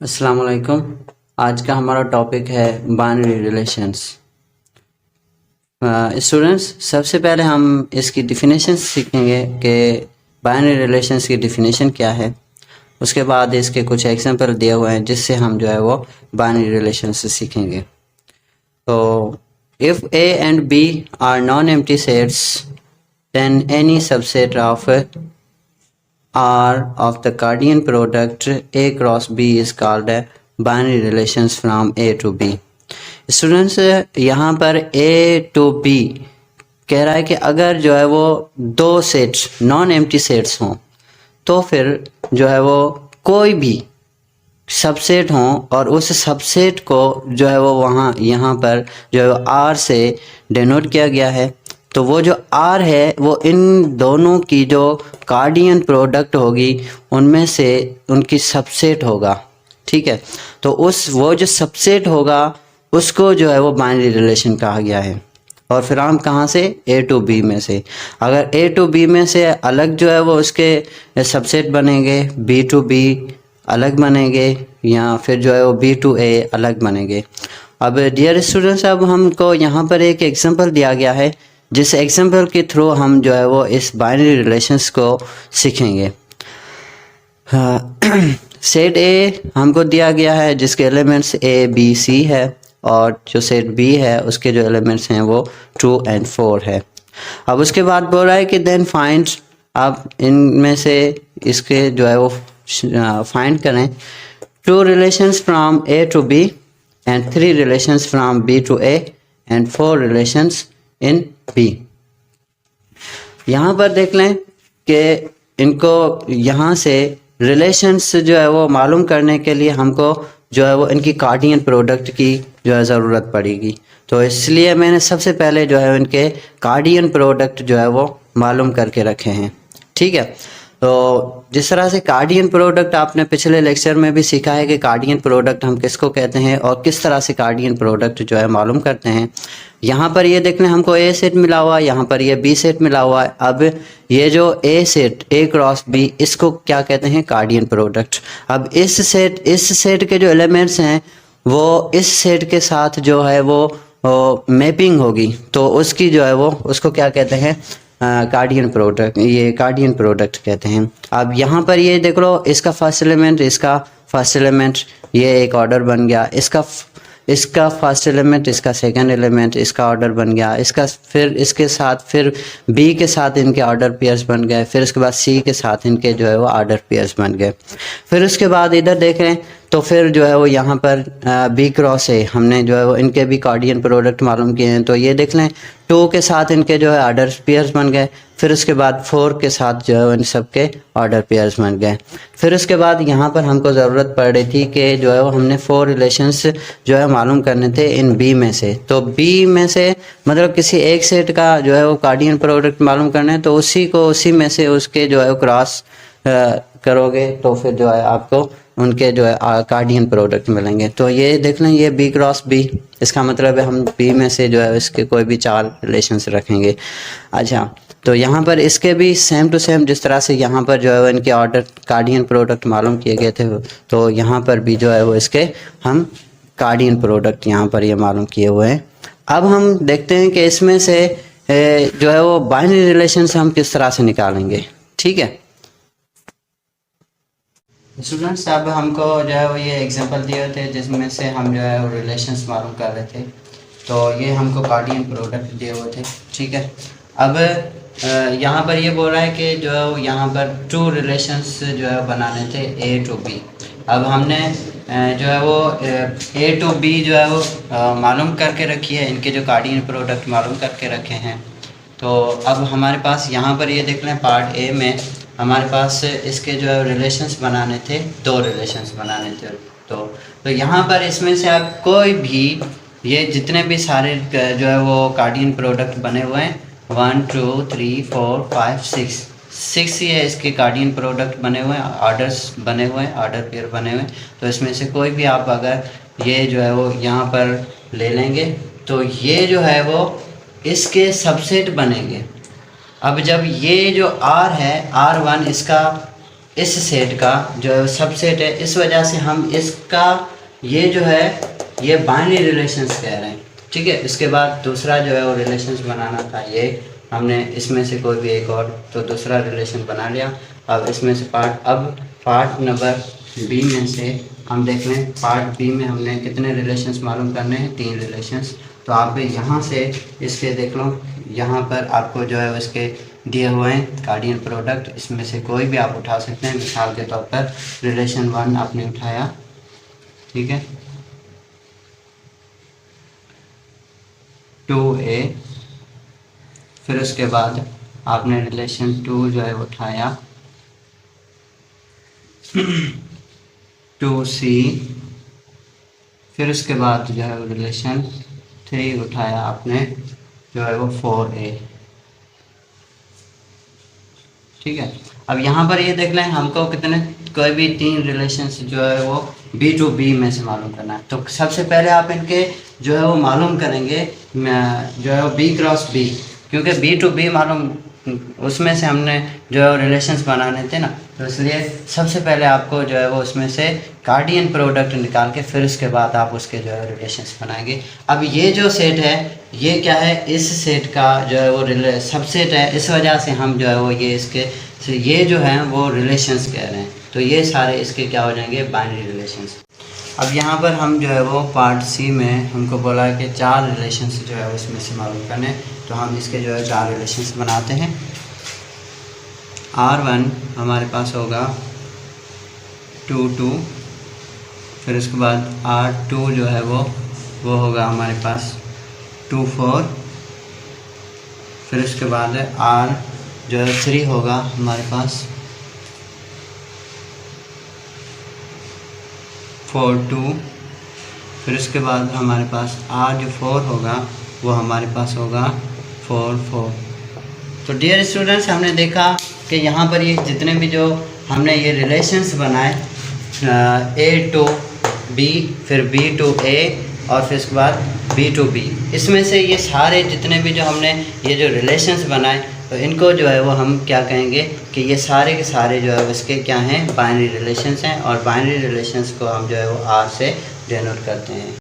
अस्सलाम वालेकुम। आज का हमारा टॉपिक है बाइनरी रिलेशंस। स्टूडेंट्स, सबसे पहले हम इसकी डिफिनेशन सीखेंगे कि बाइनरी रिलेशंस की डिफिनेशन क्या है। उसके बाद इसके कुछ एग्जांपल दिए हुए हैं जिससे हम जो है वो बाइनरी रिलेशंस सीखेंगे। तो if A and B are non empty sets then any subset of R of the Cartesian product A cross B is called a binary relations from A to B। Students, यहाँ पर A to B कह रहा है कि अगर जो है वो दो सेट्स नॉन एम्प्टी सेट्स हों तो फिर जो है वो कोई भी सबसेट हों और उस सबसेट को जो है वो वहाँ यहाँ पर जो है वो R से डिनोट किया गया है। तो वो जो R है वो इन दोनों की जो कार्डियन प्रोडक्ट होगी उनमें से उनकी सबसेट होगा। ठीक है, तो वो जो सबसेट होगा उसको जो है वो बाइनरी रिलेशन कहा गया है। और फिर हम कहाँ से, A टू B में से। अगर A टू B में से अलग जो है वो उसके सबसेट बनेंगे, B टू B अलग बनेंगे, या फिर जो है वो B टू A अलग बनेंगे। अब डियर स्टूडेंट्स, अब हमको यहाँ पर एक एग्जांपल दिया गया है जिस एग्जांपल के थ्रू हम जो है वो इस बाइनरी रिलेशंस को सीखेंगे। सेट ए हमको दिया गया है जिसके एलिमेंट्स A B C है, और जो सेट B है उसके जो एलिमेंट्स हैं वो 2 और 4 है। अब उसके बाद बोल रहा है कि देन फाइंड, आप इनमें से इसके जो है वो फाइंड करें 2 relations from A to B and 3 relations from B to A and 4 relations in B। यहाँ पर देख लें कि इनको यहाँ से रिलेशंस जो है वो मालूम करने के लिए हमको जो है वो इनकी कार्डियन प्रोडक्ट की जो है ज़रूरत पड़ेगी। तो इसलिए मैंने सबसे पहले जो है इनके कार्डियन प्रोडक्ट जो है वो मालूम करके रखे हैं। ठीक है, तो जिस तरह से कार्डियन प्रोडक्ट आपने पिछले लेक्चर में भी सीखा है कि कार्डियन प्रोडक्ट हम किसको कहते हैं और किस तरह से कार्डियन प्रोडक्ट जो है मालूम करते हैं। यहाँ पर ये देख लें, हमको A सेट मिला हुआ है, यहाँ पर ये B सेट मिला हुआ है। अब ये जो A set A cross B, इसको क्या कहते हैं, कार्डियन प्रोडक्ट। अब इस सेट के जो एलिमेंट्स हैं वो इस सेट के साथ जो है वो मैपिंग होगी, तो उसकी जो है वो उसको क्या कहते हैं, कार्डियन प्रोडक्ट। ये कार्डियन प्रोडक्ट कहते हैं। अब यहाँ पर ये देख लो, इसका फर्स्ट एलिमेंट, इसका फर्स्ट एलिमेंट, ये एक ऑर्डर बन गया। इसका फर्स्ट एलिमेंट, इसका सेकंड एलिमेंट, इसका ऑर्डर बन गया। इसका फिर इसके साथ फिर बी के साथ इनके ऑर्डर पेयर्स बन गए। फिर उसके बाद सी के साथ इनके जो है वो ऑर्डर पेयर्स बन गए। फिर उसके बाद इधर देखें तो फिर जो है वो यहाँ पर बी क्रॉस है, हमने जो है वो इनके भी कार्डियन प्रोडक्ट मालूम किए हैं। तो ये देख लें, 2 के साथ इनके जो है ऑर्डर पेयर्स बन गए। फिर उसके बाद 4 के साथ जो है इन सब के ऑर्डर पेयर्स बन गए। फिर उसके बाद यहाँ पर हमको ज़रूरत पड़ रही थी कि जो है वो हमने 4 रिलेशंस जो है मालूम करने थे इन बी में से। तो बी में से मतलब किसी एक सेट का जो है वो कार्डियन प्रोडक्ट मालूम करना है, तो उसी में से उसके जो है वो क्रॉस करोगे तो फिर जो है आपको उनके जो है कार्डियन प्रोडक्ट मिलेंगे। तो ये देख लें, ये B क्रॉस B, इसका मतलब है हम B में से जो है इसके कोई भी 4 रिलेशंस रखेंगे। अच्छा, तो यहाँ पर इसके भी सेम टू सेम जिस तरह से यहाँ पर जो है इनके ऑर्डर कार्डियन प्रोडक्ट मालूम किए गए थे, तो यहाँ पर भी जो है वो इसके हम कार्डियन प्रोडक्ट यहाँ पर ये मालूम किए हुए हैं। अब हम देखते हैं कि इसमें से जो है वो बाइनरी रिलेशंस हम किस तरह से निकालेंगे। ठीक है स्टूडेंट्स, अब हमको जो है वो ये एग्जांपल दिए थे जिसमें से हम जो है वो रिलेशंस मालूम कर रहे थे। तो ये हमको कार्डियन प्रोडक्ट दिए हुए थे। ठीक है, अब यहाँ पर ये बोल रहा है कि जो है वो यहाँ पर 2 रिलेशंस जो है बनाने थे A टू B। अब हमने जो है वो A टू B जो है वो मालूम करके रखी है, इनके जो कार्डियन प्रोडक्ट मालूम करके रखे हैं। तो अब हमारे पास यहाँ पर ये देख लें, पार्ट A में हमारे पास इसके जो है रिलेशंस बनाने थे, 2 रिलेशंस बनाने थे। तो यहाँ पर इसमें से आप कोई भी, ये जितने भी सारे जो है वो कार्डियन प्रोडक्ट बने हुए हैं 1 2 3 4 5 6 ये इसके कार्डियन प्रोडक्ट बने हुए हैं, ऑर्डर्स बने हुए हैं, ऑर्डर पेयर बने हुए हैं। तो इसमें से कोई भी आप अगर ये जो है वो यहाँ पर ले लेंगे तो ये जो है वो इसके सबसेट बनेंगे। अब जब ये जो R है, R1 इसका इस सेट का जो है सबसेट है। इस वजह से हम इसका ये जो है ये बाइनरी रिलेशंस कह रहे हैं, ठीक है। इसके बाद दूसरा जो है वो रिलेशंस बनाना था, ये हमने इसमें से कोई भी एक और तो दूसरा रिलेशन बना लिया। अब इसमें से पार्ट नंबर बी में से हम देख लें, पार्ट बी में हमने कितने रिलेशंस मालूम करने हैं, 3 रिलेशंस। तो आप यहाँ से इसके देख लो, यहाँ पर आपको जो है इसके दिए हुए हैं कार्डियल प्रोडक्ट, इसमें से कोई भी आप उठा सकते हैं। मिसाल के तौर पर रिलेशन 1 आपने उठाया, ठीक है, 2a, फिर उसके बाद आपने रिलेशन 2 जो है उठाया 2c, फिर उसके बाद जो है रिलेशन 3 उठाया आपने जो है वो 4a, ठीक है। अब यहाँ पर ये देख लें, हमको कितने कोई भी 3 रिलेशंस जो है वो बी टू बी में से मालूम करना है। तो सबसे पहले आप इनके जो है वो मालूम करेंगे जो है वो बी क्रॉस बी, क्योंकि बी टू बी मालूम उसमें से हमने जो है रिलेशंस बनाने थे ना, तो इसलिए सबसे पहले आपको जो है वो उसमें से कार्डियन प्रोडक्ट निकाल के फिर उसके बाद आप उसके जो है रिलेशंस बनाएंगे। अब ये जो सेट है ये क्या है, इस सेट का जो है वो सबसेट है। इस वजह से हम जो है वो ये जो है वो रिलेशंस कह रहे हैं। तो ये सारे इसके क्या हो जाएंगे, बाइनरी रिलेशंस। अब यहाँ पर हम जो है वो पार्ट सी में हमको बोला है कि 4 रिलेशंस जो है उसमें से मालूम करने, तो हम इसके जो है 4 रिलेशंस बनाते हैं। R1 हमारे पास होगा 2, फिर उसके बाद R2 जो है वो होगा हमारे पास 2, 4, फिर उसके बाद R जो है 3 होगा हमारे पास 4, 2, फिर उसके बाद हमारे पास R जो 4 होगा वो हमारे पास होगा 4, 4। तो डियर स्टूडेंट्स, हमने देखा कि यहाँ पर ये जितने भी जो हमने ये रिलेशंस बनाए A to B, फिर B to A और फिर उसके बाद B to B, इसमें से ये सारे जितने भी जो हमने ये जो रिलेशंस बनाए, तो इनको जो है वो हम क्या कहेंगे कि ये सारे के सारे जो है इसके क्या हैं, बाइनरी रिलेशंस हैं। और बाइनरी रिलेशंस को हम जो है वो R से डिनोट करते हैं।